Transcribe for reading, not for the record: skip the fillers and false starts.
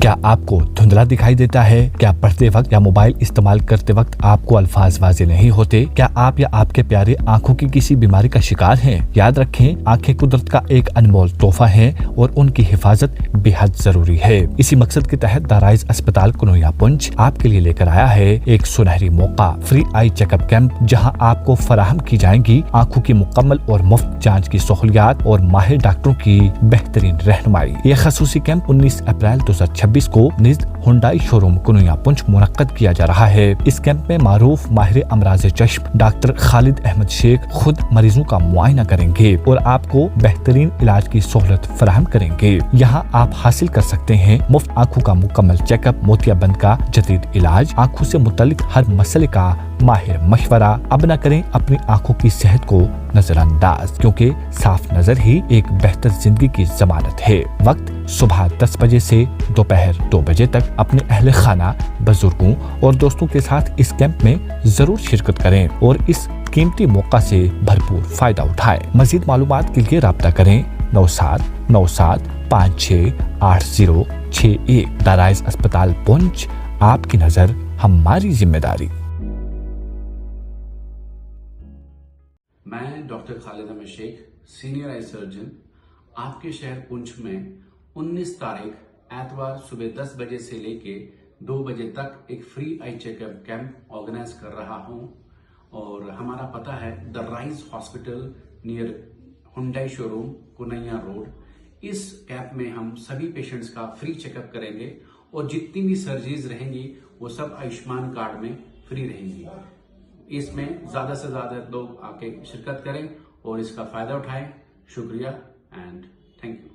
क्या आपको धुंधला दिखाई देता है? क्या पढ़ते वक्त या मोबाइल इस्तेमाल करते वक्त आपको अल्फाज वाज़ेह नहीं होते? क्या आप या आपके प्यारे आंखों की किसी बीमारी का शिकार हैं? याद रखें, आंखें कुदरत का एक अनमोल तोहफा है और उनकी हिफाजत बेहद जरूरी है। इसी मकसद के तहत द राइज अस्पताल कुनोया पुंछ आपके लिए लेकर आया है एक सुनहरी मौका, फ्री आई चेकअप कैंप, जहां आपको फराहम की जाएंगी आंखों की मुकम्मल और मुफ्त जांच की सहूलियात और माहिर डॉक्टरों की बेहतरीन रहनुमाई। ये खसूसी कैंप 19 अप्रैल 2026 को निज हुंडई शोरूम कुनोया पुंछ मुनक्कद किया जा रहा है। इस कैंप में मारूफ माहिर अमराज चश्म डॉक्टर खालिद अहमद शेख खुद मरीजों का मुआयना करेंगे और आपको बेहतरीन इलाज की सहूलत फराहम करेंगे। यहाँ आप हासिल कर सकते हैं मुफ्त आंखों का मुकम्मल चेकअप, मोतियाबंद का जदीद इलाज, आंखों से मुतल्लिक हर मसले का माहिर मशवरा। अब न करें अपनी आंखों की सेहत को नजरअंदाज, क्योंकि साफ नजर ही एक बेहतर जिंदगी की जमानत है। वक्त सुबह 10 बजे से दोपहर 2 बजे तक अपने अहले खाना, बुजुर्गों और दोस्तों के साथ इस कैंप में जरूर शिरकत करें और इस कीमती मौका से भरपूर फायदा उठाएं। मजीद मालूमात के लिए राब्ता करें 9797568061। द राइज अस्पताल पुंछ, आपकी नजर हमारी जिम्मेदारी। मैं doctor Khalid Ahmed Sheikh, senior eye surgeon, आपके शहर पुंछ में 19 तारीख एतवार सुबह 10 बजे से लेके 2 बजे तक एक free eye checkup camp organize कर रहा हूं। और हमारा पता है the rise hospital near Hyundai showroom Kunaiya road. इस कैंप में हम सभी पेशेंट्स का फ्री चेकअप करेंगे और जितनी भी सर्जरीज रहेंगी वो सब आयुष्मान कार्ड में फ्री रहेंगी। इसमें ज्यादा से ज्यादा लोग आके शिरकत करें और इसका फायदा उठाएं। शुक्रिया एंड थैंक यू।